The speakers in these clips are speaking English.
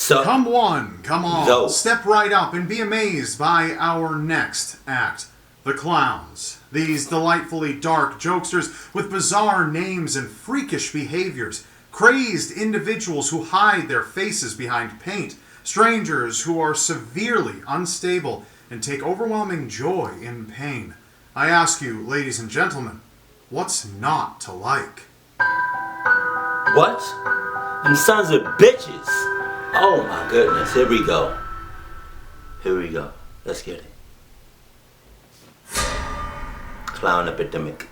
Come one, come all, step right up and be amazed by our next act. The Clowns. These delightfully dark jokesters with bizarre names and freakish behaviors. Crazed individuals who hide their faces behind paint. Strangers who are severely unstable and take overwhelming joy in pain. I ask you, ladies and gentlemen, what's not to like? What? Them sons of bitches. Oh my goodness, here we go. Here we go. Let's get it. Clown epidemic.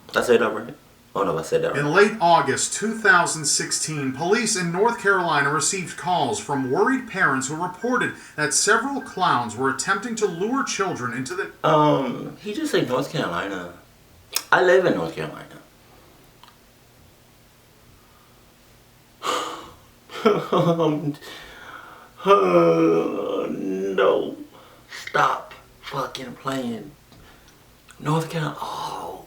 Did I say that right? Oh no, I said that right. In late August 2016, police in North Carolina received calls from worried parents who reported that several clowns were attempting to lure children into the... He just said North Carolina. I live in North Carolina. No. Stop fucking playing. North Carolina. Oh.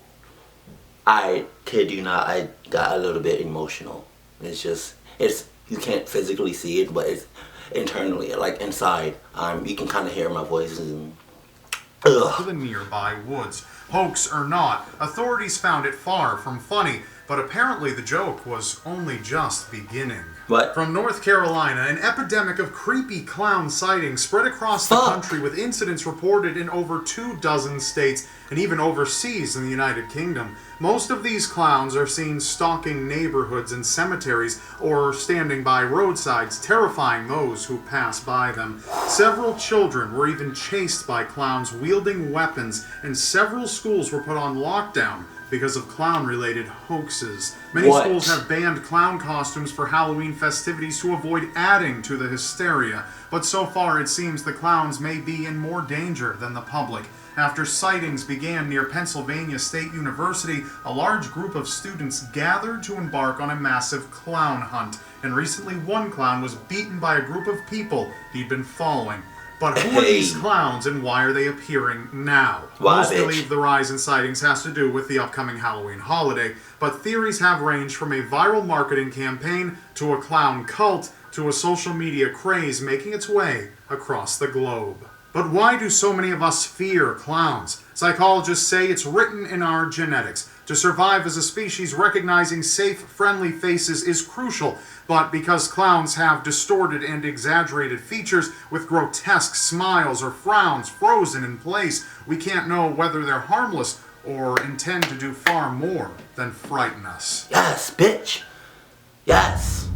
I kid you not, I got a little bit emotional. It's just, you can't physically see it, but it's internally, like inside. You can kind of hear my voice. And, to the nearby woods. Hoax or not, authorities found it far from funny, but apparently the joke was only just beginning. What? From North Carolina, an epidemic of creepy clown sightings spread across the country, with incidents reported in over 24 states and even overseas in the United Kingdom. Most of these clowns are seen stalking neighborhoods and cemeteries or standing by roadsides, terrifying those who pass by them. Several children were even chased by clowns wielding weapons, and several schools were put on lockdown because of clown-related hoaxes. Many schools have banned clown costumes for Halloween festivities to avoid adding to the hysteria. But so far, it seems the clowns may be in more danger than the public. After sightings began near Pennsylvania State University, a large group of students gathered to embark on a massive clown hunt. And recently, one clown was beaten by a group of people he'd been following. But who are these clowns and why are they appearing now? Most believe the rise in sightings has to do with the upcoming Halloween holiday, but theories have ranged from a viral marketing campaign to a clown cult to a social media craze making its way across the globe. But why do so many of us fear clowns? Psychologists say it's written in our genetics. To survive as a species, recognizing safe, friendly faces is crucial. But because clowns have distorted and exaggerated features with grotesque smiles or frowns frozen in place, we can't know whether they're harmless or intend to do far more than frighten us. Yes, bitch. Yes.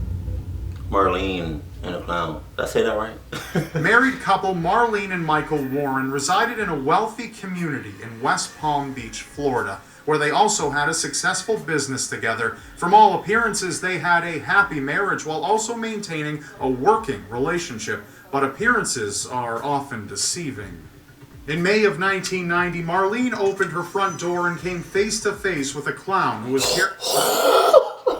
Marlene and a clown. Did I say that right? Married couple Marlene and Michael Warren resided in a wealthy community in West Palm Beach, Florida, where they also had a successful business together. From all appearances, they had a happy marriage while also maintaining a working relationship, but appearances are often deceiving. In May of 1990, Marlene opened her front door and came face to face with a clown who was here.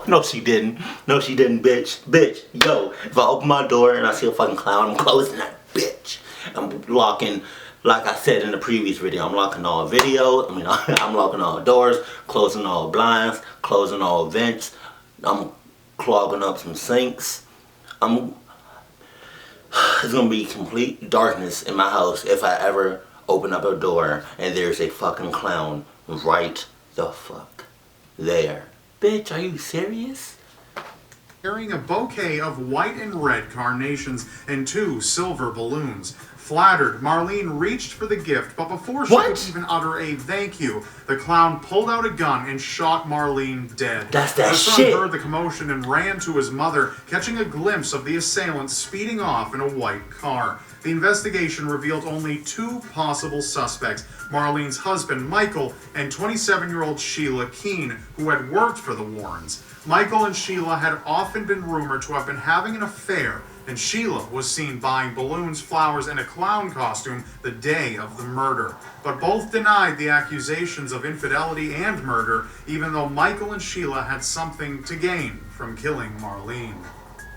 No, she didn't. No, she didn't, bitch. Bitch, yo, if I open my door and I see a fucking clown, I'm closing that bitch. I'm locking, like I said in the previous video, I'm locking all I'm locking all doors, closing all blinds, closing all vents. I'm clogging up some sinks. There's gonna be complete darkness in my house if I ever open up a door and there's a fucking clown right the fuck there. Bitch, are you serious? Carrying a bouquet of white and red carnations and 2 silver balloons. Flattered, Marlene reached for the gift, but before she could even utter a thank you, the clown pulled out a gun and shot Marlene dead. That's that shit. The son heard the commotion and ran to his mother, catching a glimpse of the assailant speeding off in a white car. The investigation revealed only 2 possible suspects, Marlene's husband, Michael, and 27-year-old Sheila Keene, who had worked for the Warrens. Michael and Sheila had often been rumored to have been having an affair, and Sheila was seen buying balloons, flowers, and a clown costume the day of the murder. But both denied the accusations of infidelity and murder, even though Michael and Sheila had something to gain from killing Marlene.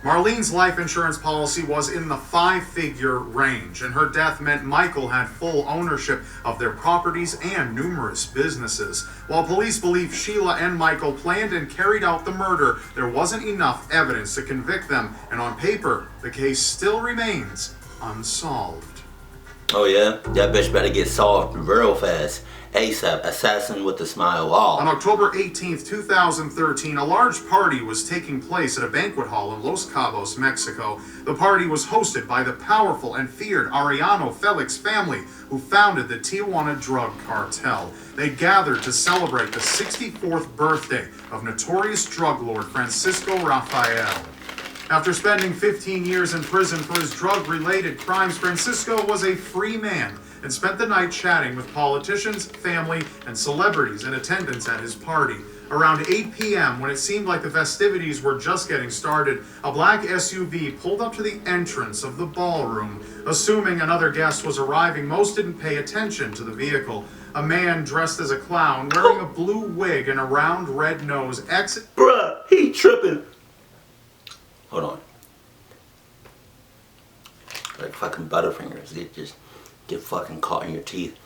Marlene's life insurance policy was in the 5-figure range, and her death meant Michael had full ownership of their properties and numerous businesses. While police believe Sheila and Michael planned and carried out the murder, there wasn't enough evidence to convict them, and on paper, the case still remains unsolved. Oh yeah? That bitch better get solved real fast. ASAP, assassin with a smile. Oh. On October 18th, 2013, a large party was taking place at a banquet hall in Los Cabos, Mexico. The party was hosted by the powerful and feared Arellano Felix family, who founded the Tijuana drug cartel. They gathered to celebrate the 64th birthday of notorious drug lord Francisco Rafael. After spending 15 years in prison for his drug-related crimes, Francisco was a free man and spent the night chatting with politicians, family, and celebrities in attendance at his party. Around 8 p.m., when it seemed like the festivities were just getting started, a black SUV pulled up to the entrance of the ballroom. Assuming another guest was arriving, most didn't pay attention to the vehicle. A man dressed as a clown, wearing a blue wig and a round red nose, Bruh, he tripping. Hold on. Like fucking Butterfingers. It just get fucking caught in your teeth.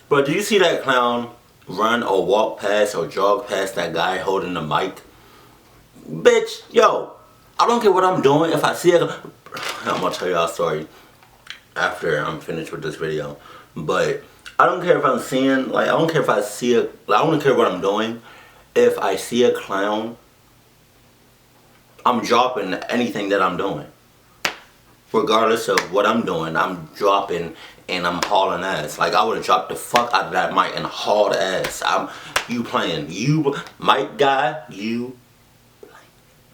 But do you see that clown run or walk past or jog past that guy holding the mic? Bitch, yo, I don't care what I'm doing. If I see it, I'm gonna tell y'all a story after I'm finished with this video. But I don't care if I'm seeing, like, I don't care if I see it, I don't care what I'm doing. If I see a clown, I'm dropping anything that I'm doing. Regardless of what I'm doing, I'm dropping and I'm hauling ass. Like, I would have dropped the fuck out of that mic and hauled ass. You playing. You mic guy, you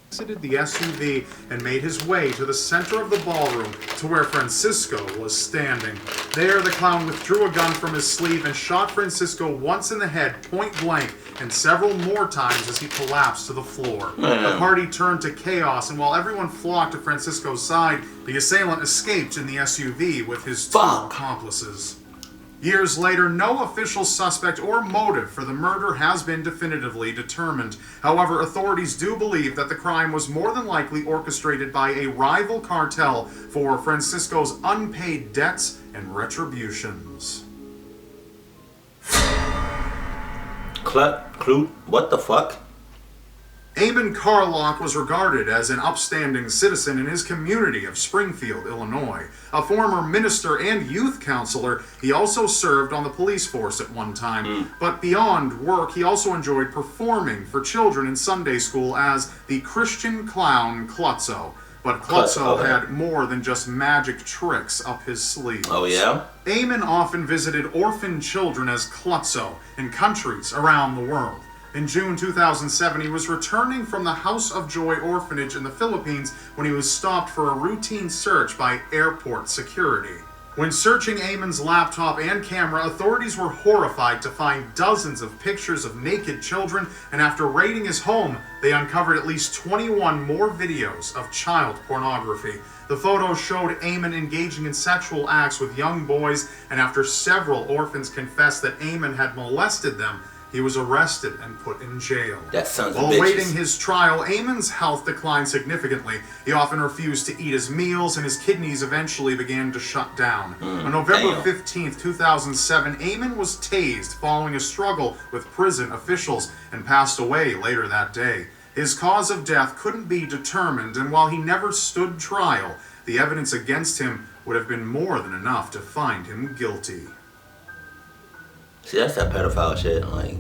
exited the SUV and made his way to the center of the ballroom to where Francisco was standing. There, the clown withdrew a gun from his sleeve and shot Francisco once in the head, point blank, and several more times as he collapsed to the floor. The party turned to chaos, and while everyone flocked to Francisco's side, the assailant escaped in the SUV with his two accomplices. Years later, no official suspect or motive for the murder has been definitively determined. However, authorities do believe that the crime was more than likely orchestrated by a rival cartel for Francisco's unpaid debts and retributions. What the fuck? Eamonn Carlock was regarded as an upstanding citizen in his community of Springfield, Illinois. A former minister and youth counselor, he also served on the police force at one time. But beyond work, he also enjoyed performing for children in Sunday school as the Christian clown CLOWNS. But CLOWNS had more than just magic tricks up his sleeve. Oh yeah? Eamonn often visited orphan children as CLOWNS in countries around the world. In June 2007, he was returning from the House of Joy orphanage in the Philippines when he was stopped for a routine search by airport security. When searching Eamonn's laptop and camera, authorities were horrified to find dozens of pictures of naked children, and after raiding his home, they uncovered at least 21 more videos of child pornography. The photos showed Eamonn engaging in sexual acts with young boys, and after several orphans confessed that Eamonn had molested them, he was arrested and put in jail. That sounds While awaiting his trial, Eamonn's health declined significantly. He often refused to eat his meals, and his kidneys eventually began to shut down. On November 15th, 2007, Eamonn was tased following a struggle with prison officials and passed away later that day. His cause of death couldn't be determined, and while he never stood trial, the evidence against him would have been more than enough to find him guilty. See, that's that pedophile shit. Like,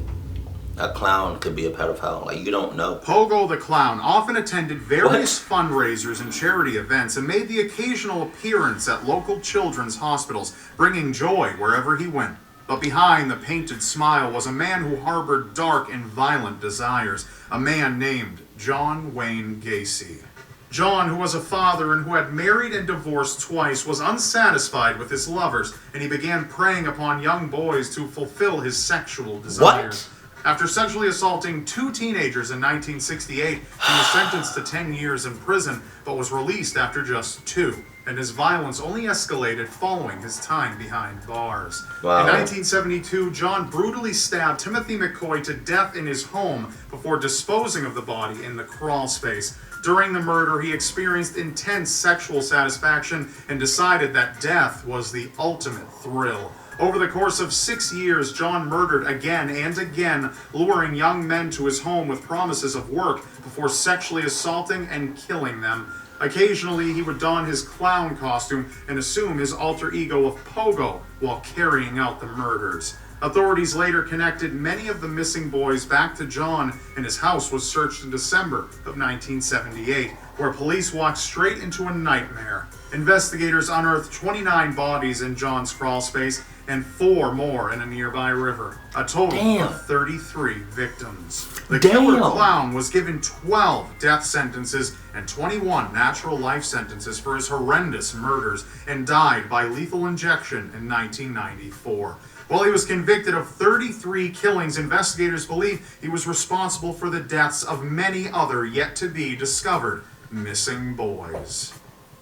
a clown could be a pedophile. Like, you don't know. Pogo the Clown often attended various fundraisers and charity events and made the occasional appearance at local children's hospitals, bringing joy wherever he went. But behind the painted smile was a man who harbored dark and violent desires, a man named John Wayne Gacy. John, who was a father and who had married and divorced twice, was unsatisfied with his lovers, and he began preying upon young boys to fulfill his sexual desires. After sexually assaulting 2 teenagers in 1968, he was sentenced to 10 years in prison, but was released after just 2. And his violence only escalated following his time behind bars. Wow. In 1972, John brutally stabbed Timothy McCoy to death in his home before disposing of the body in the crawl space. During the murder, he experienced intense sexual satisfaction and decided that death was the ultimate thrill. Over the course of 6 years, John murdered again and again, luring young men to his home with promises of work before sexually assaulting and killing them. Occasionally, he would don his clown costume and assume his alter ego of Pogo while carrying out the murders. Authorities later connected many of the missing boys back to John, and his house was searched in December of 1978, where police walked straight into a nightmare. Investigators unearthed 29 bodies in John's crawl space and 4 more in a nearby river. A total of 33 victims. The killer clown was given 12 death sentences and 21 natural life sentences for his horrendous murders and died by lethal injection in 1994. While he was convicted of 33 killings, investigators believe he was responsible for the deaths of many other yet-to-be discovered missing boys.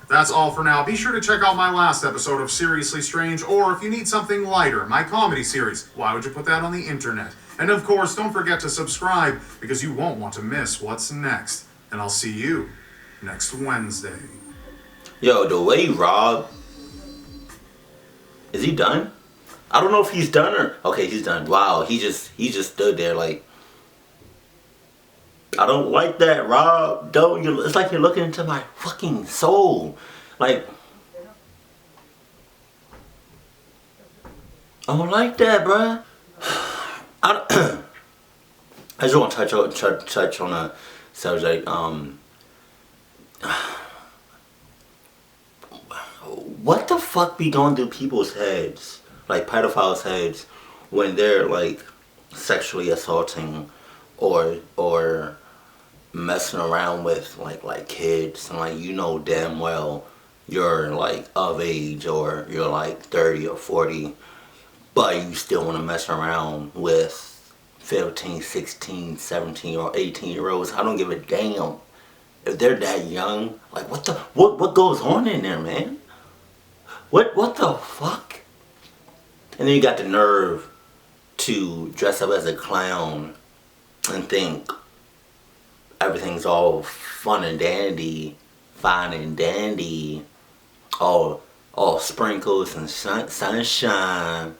That's all for now. Be sure to check out my last episode of Seriously Strange, or if you need something lighter, my comedy series, Why Would You Put That on the Internet? And of course, don't forget to subscribe, because you won't want to miss what's next. And I'll see you next Wednesday. Yo, the way Rob... Is he done? I don't know if he's done or... Okay, he's done. Wow, he just stood there like... I don't like that, Rob. Don't you? It's like you're looking into my fucking soul. Like... I don't like that, bruh. I just want to touch on a subject. What the fuck be going through people's heads? Like pedophiles' heads when they're like sexually assaulting or messing around with like kids, and like, you know damn well you're like of age, or you're like 30 or 40, but you still want to mess around with 15, 16, 17 or 18-year-olds. I don't give a damn if they're that young. Like what goes on in there, man? What the fuck? And then you got the nerve to dress up as a clown and think everything's all fun and dandy, fine and dandy, all sprinkles and sunshine.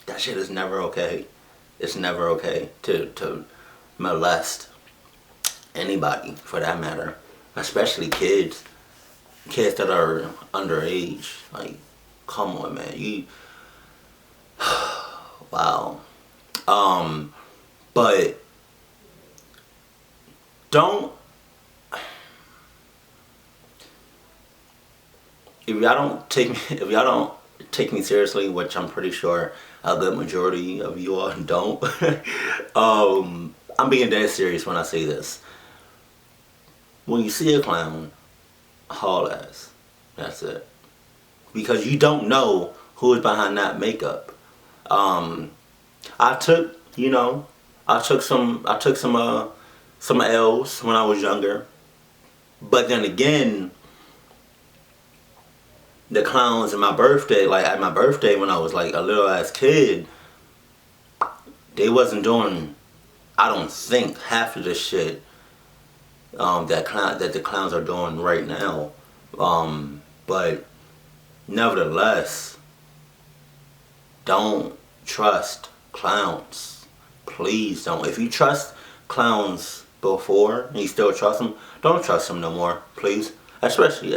That shit is never okay. It's never okay to molest anybody, for that matter, especially kids that are underage. Like, come on, man. You wow. But don't, if y'all don't take me seriously, which I'm pretty sure a good majority of you all don't, I'm being dead serious when I say this. When you see a clown, haul ass. That's it. Because you don't know who is behind that makeup. I took some L's when I was younger. But then again, the clowns at my birthday, like at my birthday when I was like a little ass kid, they wasn't doing, I don't think, half of the shit that the clowns are doing right now. But nevertheless, don't trust clowns. Please don't. If you trust clowns before and you still trust them, don't trust them no more, please. Especially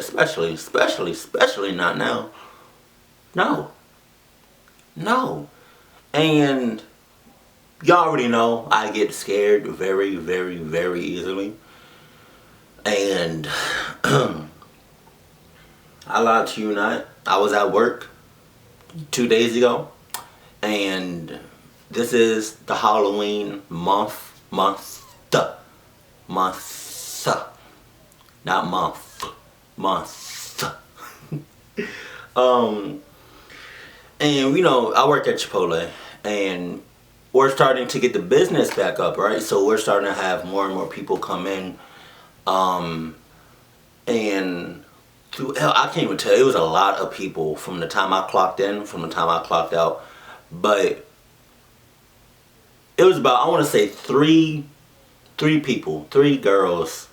not now. No. And y'all already know I get scared very, very, very easily. And I lied to you not. I was at work 2 days ago, and this is the Halloween month, not month, month. And you know, I work at Chipotle, and we're starting to get the business back up, right? So we're starting to have more and more people come in, and I can't even tell. It was a lot of people from the time I clocked in, from the time I clocked out, but it was about, I want to say three girls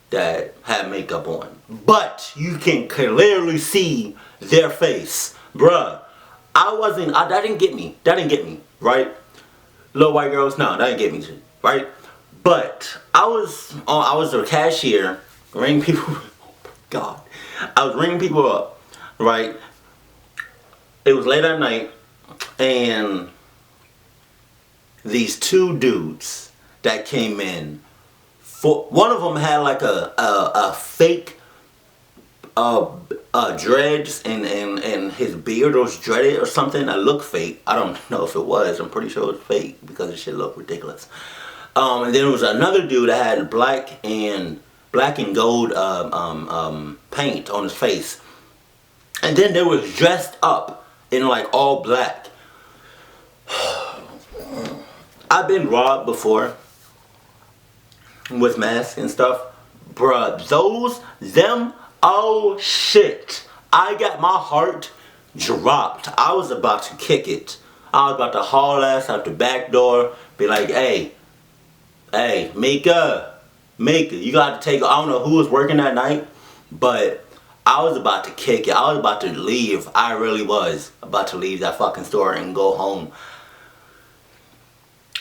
that had makeup on, but you can clearly see their face, bruh. That didn't get me, right? Little white girls, no, that didn't get me, right? But I was a cashier, ringing people. God, I was ringing people up, right? It was late at night, and these two dudes that came in, one of them had like a fake dreads, and his beard was dreaded or something that looked fake. I don't know if it was. I'm pretty sure it was fake because the shit looked ridiculous. And then there was another dude that had black and gold paint on his face, and then they was dressed up in like all black. I've been robbed before with masks and stuff, bruh. Oh shit! I got my heart dropped. I was about to kick it. I was about to haul ass out the back door, be like, hey, Mika, you got to take. I don't know who was working that night, but I was about to kick it. I was about to leave. I really was about to leave that fucking store and go home.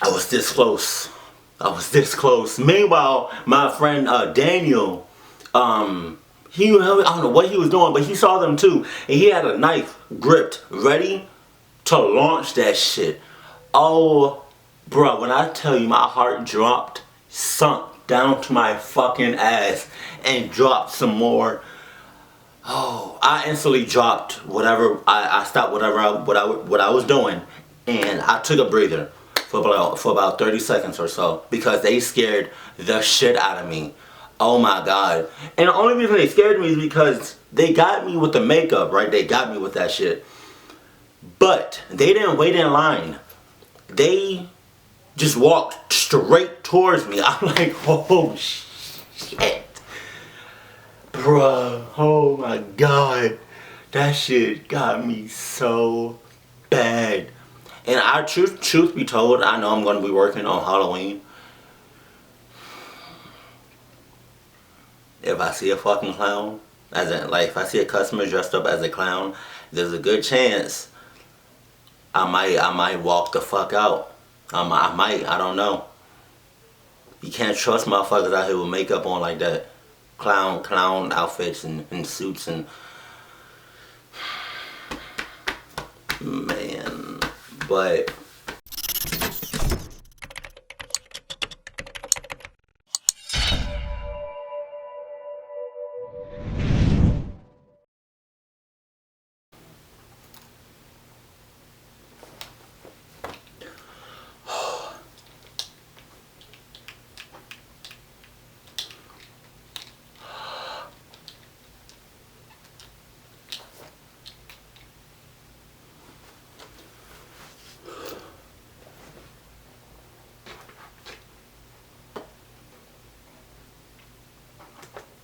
I was this close. Meanwhile, my friend Daniel, I don't know what he was doing, but he saw them too, and he had a knife gripped, ready to launch that shit. Oh, bro, when I tell you my heart dropped, sunk down to my fucking ass, and dropped some more. Oh, I instantly dropped whatever. I stopped what I was doing, and I took a breather for about 30 seconds or so, because they scared the shit out of me. Oh my god. And the only reason they scared me is because they got me with the makeup, right? They got me with that shit. But they didn't wait in line. They just walked straight towards me. I'm like, oh shit. Bruh, oh my god. That shit got me so bad. And truth be told, I know I'm going to be working on Halloween. If I see a fucking clown, if I see a customer dressed up as a clown, there's a good chance I might walk the fuck out. I don't know. You can't trust motherfuckers out here with makeup on like that. Clown outfits and suits and... Man, but...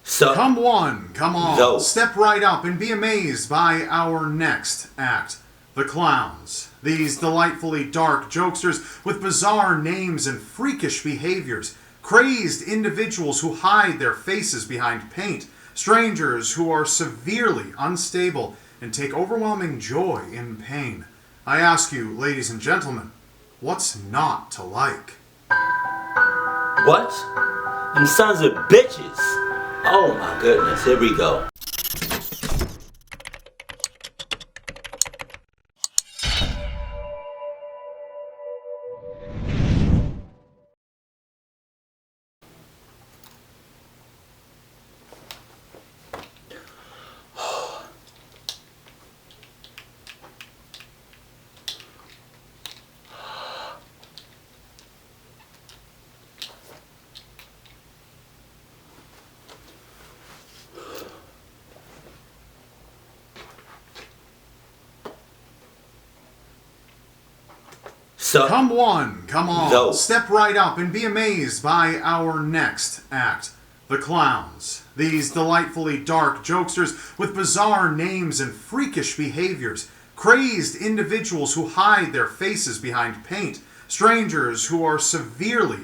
So, come on. No. Step right up and be amazed by our next act. The Clowns. These delightfully dark jokesters with bizarre names and freakish behaviors. Crazed individuals who hide their faces behind paint. Strangers who are severely unstable and take overwhelming joy in pain. I ask you, ladies and gentlemen, what's not to like? What? Them sons of bitches. Oh my goodness, here we go. So, come one, come all, so, step right up and be amazed by our next act. The Clowns. These delightfully dark jokesters with bizarre names and freakish behaviors. Crazed individuals who hide their faces behind paint. Strangers who are severely